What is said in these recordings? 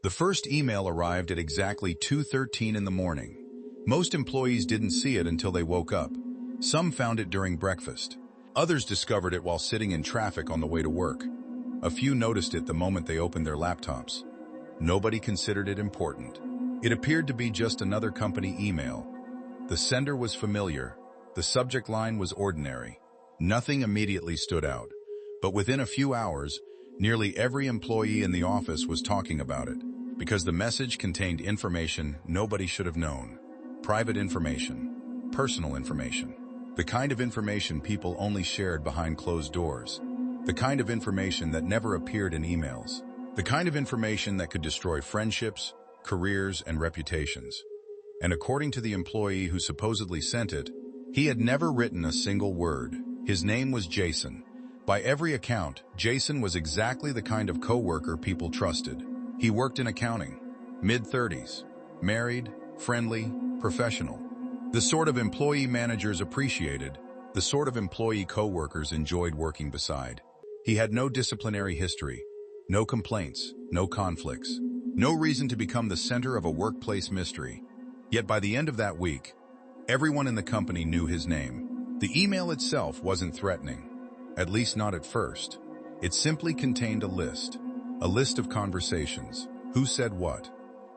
The first email arrived at exactly 2:13 in the morning. Most employees didn't see it until they woke up. Some found it during breakfast. Others discovered it while sitting in traffic on the way to work. A few noticed it the moment they opened their laptops. Nobody considered it important. It appeared to be just another company email. The sender was familiar. The subject line was ordinary. Nothing immediately stood out. But within a few hours, nearly every employee in the office was talking about it, because the message contained information nobody should have known. Private information. Personal information. The kind of information people only shared behind closed doors. The kind of information that never appeared in emails. The kind of information that could destroy friendships, careers, and reputations. And according to the employee who supposedly sent it, he had never written a single word. His name was Jason. By every account, Jason was exactly the kind of coworker people trusted. He worked in accounting, mid-30s, married, friendly, professional. The sort of employee managers appreciated, the sort of employee coworkers enjoyed working beside. He had no disciplinary history, no complaints, no conflicts, no reason to become the center of a workplace mystery. Yet by the end of that week, everyone in the company knew his name. The email itself wasn't threatening, at least not at first. It simply contained a list of conversations. Who said what?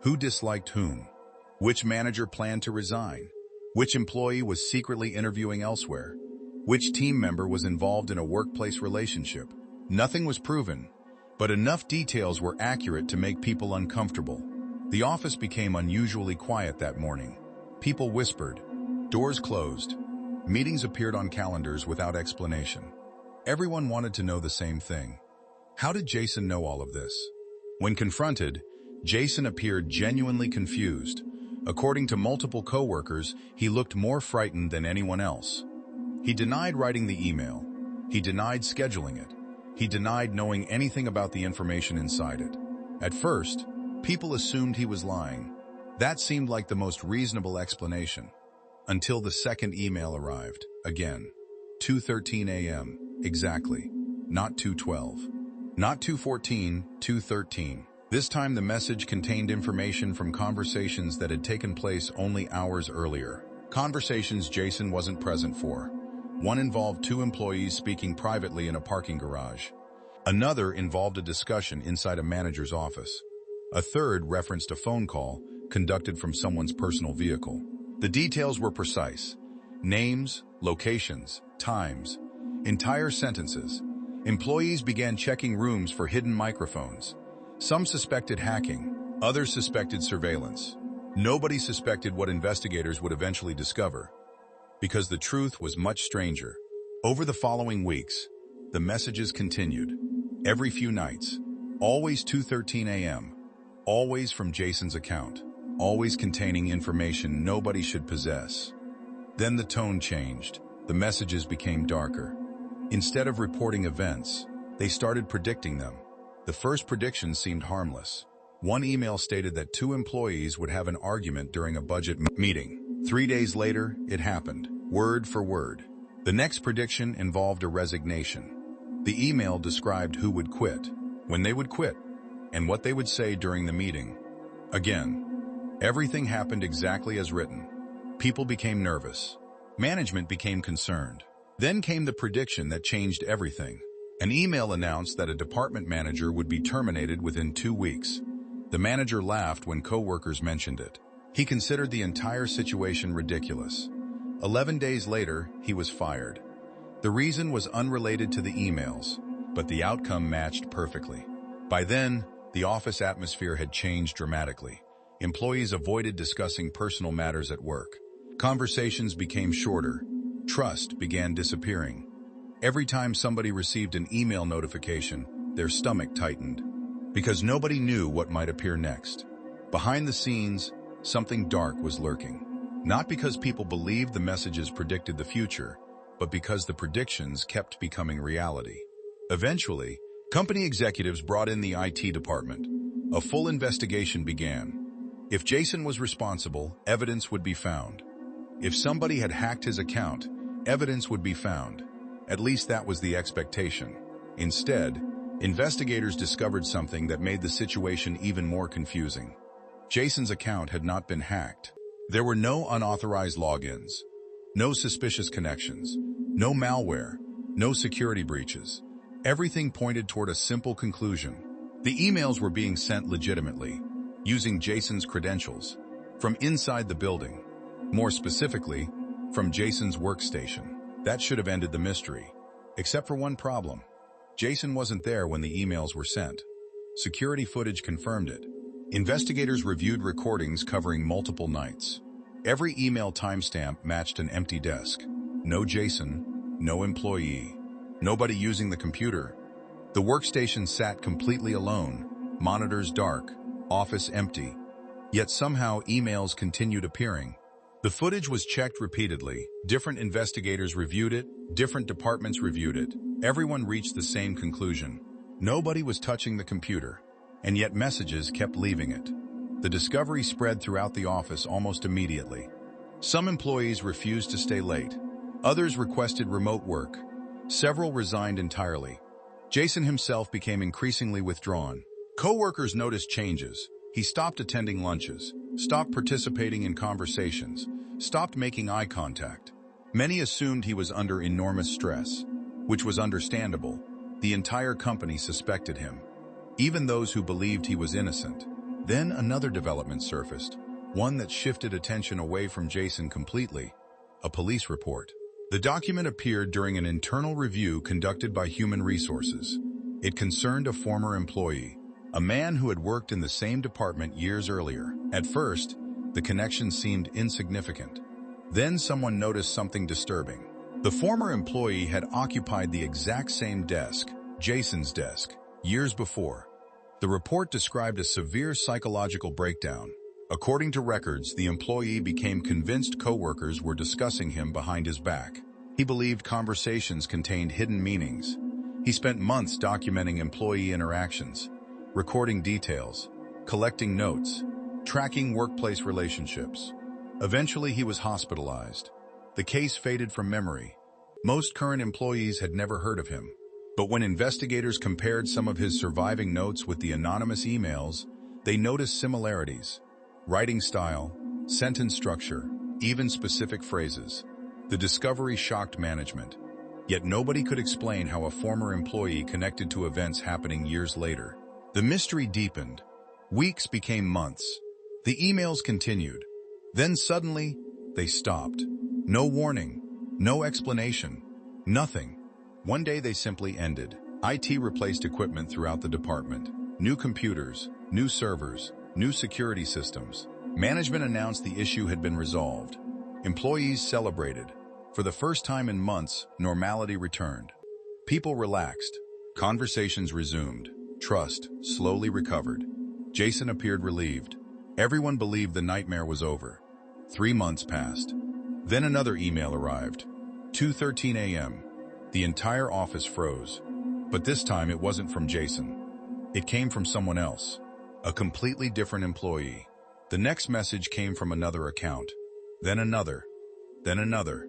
Who disliked whom? Which manager planned to resign? Which employee was secretly interviewing elsewhere? Which team member was involved in a workplace relationship? Nothing was proven, but enough details were accurate to make people uncomfortable. The office became unusually quiet that morning. People whispered. Doors closed. Meetings appeared on calendars without explanation. Everyone wanted to know the same thing. How did Jason know all of this? When confronted, Jason appeared genuinely confused. According to multiple coworkers, he looked more frightened than anyone else. He denied writing the email. He denied scheduling it. He denied knowing anything about the information inside it. At first, people assumed he was lying. That seemed like the most reasonable explanation. Until the second email arrived, again. 2:13 a.m. Exactly. Not 2:12. Not 2:14, 2:13. This time the message contained information from conversations that had taken place only hours earlier. Conversations Jason wasn't present for. One involved two employees speaking privately in a parking garage. Another involved a discussion inside a manager's office. A third referenced a phone call conducted from someone's personal vehicle. The details were precise. Names, locations, times, entire sentences. Employees began checking rooms for hidden microphones. Some suspected hacking, others suspected surveillance. Nobody suspected what investigators would eventually discover, because the truth was much stranger. Over the following weeks, the messages continued. Every few nights, always 2:13 a.m., always from Jason's account, always containing information nobody should possess. Then the tone changed. The messages became darker. Instead of reporting events, they started predicting them. The first prediction seemed harmless. One email stated that two employees would have an argument during a budget meeting. 3 days later, it happened, word for word. The next prediction involved a resignation. The email described who would quit, when they would quit, and what they would say during the meeting. Again, everything happened exactly as written. People became nervous. Management became concerned. Then came the prediction that changed everything. An email announced that a department manager would be terminated within 2 weeks. The manager laughed when coworkers mentioned it. He considered the entire situation ridiculous. 11 days later, he was fired. The reason was unrelated to the emails, but the outcome matched perfectly. By then, the office atmosphere had changed dramatically. Employees avoided discussing personal matters at work. Conversations became shorter. Trust began disappearing. Every time somebody received an email notification, their stomach tightened, because nobody knew what might appear next. Behind the scenes, something dark was lurking. Not because people believed the messages predicted the future, but because the predictions kept becoming reality. Eventually, company executives brought in the IT department. A full investigation began. If Jason was responsible, evidence would be found. If somebody had hacked his account, evidence would be found. At least that was the expectation. Instead, Investigators discovered something that made the situation even more confusing. Jason's account had not been hacked. There were no unauthorized logins, no suspicious connections, no malware, no security breaches. Everything pointed toward a simple conclusion. The emails were being sent legitimately, using Jason's credentials, from inside the building. More specifically, from Jason's workstation. That should have ended the mystery. Except for one problem. Jason wasn't there when the emails were sent. Security footage confirmed it. Investigators reviewed recordings covering multiple nights. Every email timestamp matched an empty desk. No Jason, no employee, nobody using the computer. The workstation sat completely alone, monitors dark, office empty. Yet somehow emails continued appearing. The footage was checked repeatedly. Different investigators reviewed it, different departments reviewed it. Everyone reached the same conclusion. Nobody was touching the computer, and yet messages kept leaving it. The discovery spread throughout the office almost immediately. Some employees refused to stay late. Others requested remote work. Several resigned entirely. Jason himself became increasingly withdrawn. Co-workers noticed changes. He stopped attending lunches, stopped participating in conversations, stopped making eye contact. Many assumed he was under enormous stress, which was understandable. The entire company suspected him, even those who believed he was innocent. Then another development surfaced, one that shifted attention away from Jason completely: a police report. The document appeared during an internal review conducted by Human Resources. It concerned a former employee, a man who had worked in the same department years earlier. At first, the connection seemed insignificant. Then someone noticed something disturbing. The former employee had occupied the exact same desk, Jason's desk, years before. The report described a severe psychological breakdown. According to records, the employee became convinced coworkers were discussing him behind his back. He believed conversations contained hidden meanings. He spent months documenting employee interactions, recording details, collecting notes, tracking workplace relationships. Eventually, he was hospitalized. The case faded from memory. Most current employees had never heard of him. But when investigators compared some of his surviving notes with the anonymous emails, they noticed similarities: writing style, sentence structure, even specific phrases. The discovery shocked management. Yet nobody could explain how a former employee connected to events happening years later. The mystery deepened. Weeks became months. The emails continued. Then suddenly, they stopped. No warning, no explanation, nothing. One day they simply ended. IT replaced equipment throughout the department. New computers, new servers, new security systems. Management announced the issue had been resolved. Employees celebrated. For the first time in months, normality returned. People relaxed. Conversations resumed. Trust slowly recovered. Jason appeared relieved. Everyone believed the nightmare was over. 3 months passed. Then another email arrived. 2:13 a.m. The entire office froze. But this time it wasn't from Jason. It came from someone else. A completely different employee. The next message came from another account. Then another. Then another.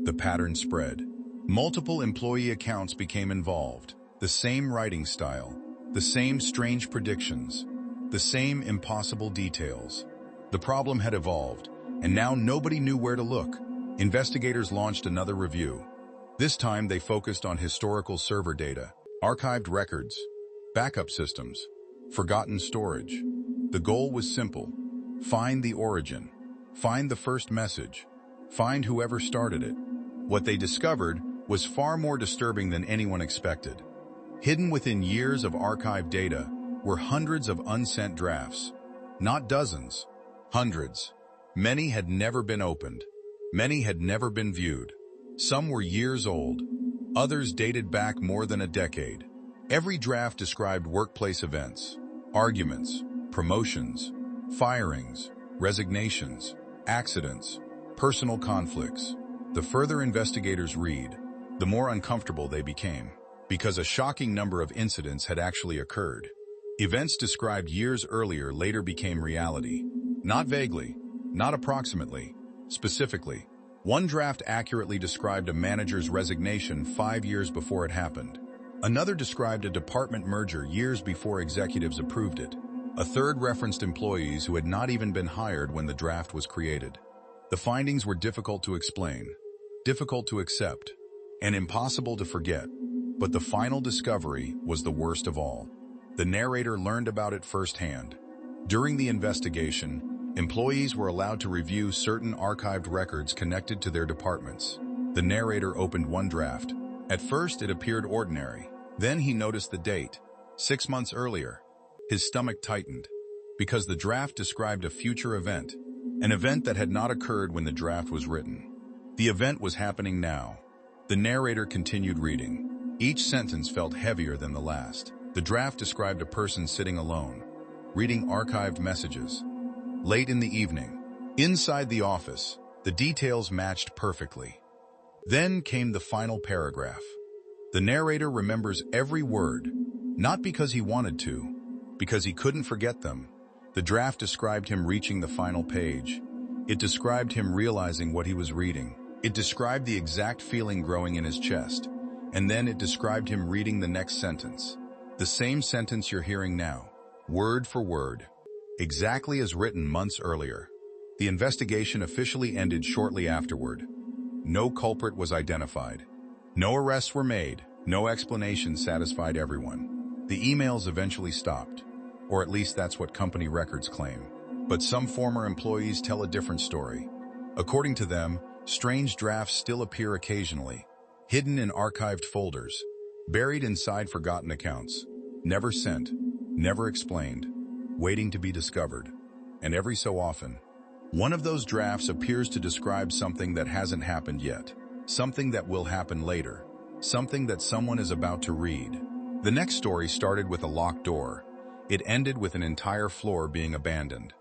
The pattern spread. Multiple employee accounts became involved. The same writing style. The same strange predictions. The same impossible details. The problem had evolved, and now nobody knew where to look. Investigators launched another review. This time they focused on historical server data, archived records, backup systems, forgotten storage. The goal was simple: find the origin, find the first message, find whoever started it. What they discovered was far more disturbing than anyone expected. Hidden within years of archived data were hundreds of unsent drafts. Not dozens, hundreds. Many had never been opened. Many had never been viewed. Some were years old. Others dated back more than a decade. Every draft described workplace events, arguments, promotions, firings, resignations, accidents, personal conflicts. The further investigators read, the more uncomfortable they became, because a shocking number of incidents had actually occurred. Events described years earlier later became reality. Not vaguely, not approximately, specifically. One draft accurately described a manager's resignation 5 years before it happened. Another described a department merger years before executives approved it. A third referenced employees who had not even been hired when the draft was created. The findings were difficult to explain, difficult to accept, and impossible to forget. But the final discovery was the worst of all. The narrator learned about it firsthand. During the investigation, employees were allowed to review certain archived records connected to their departments. The narrator opened one draft. At first, it appeared ordinary. Then he noticed the date, 6 months earlier. His stomach tightened, because the draft described a future event, an event that had not occurred when the draft was written. The event was happening now. The narrator continued reading. Each sentence felt heavier than the last. The draft described a person sitting alone, reading archived messages. Late in the evening, inside the office, the details matched perfectly. Then came the final paragraph. The narrator remembers every word, not because he wanted to, because he couldn't forget them. The draft described him reaching the final page. It described him realizing what he was reading. It described the exact feeling growing in his chest. And then it described him reading the next sentence. The same sentence you're hearing now, word for word, exactly as written months earlier. The investigation officially ended shortly afterward. No culprit was identified. No arrests were made. No explanation satisfied everyone. The emails eventually stopped, or at least that's what company records claim. But some former employees tell a different story. According to them, strange drafts still appear occasionally, hidden in archived folders, buried inside forgotten accounts, never sent, never explained, waiting to be discovered. And every so often, one of those drafts appears to describe something that hasn't happened yet, something that will happen later, something that someone is about to read. The next story started with a locked door. It ended with an entire floor being abandoned.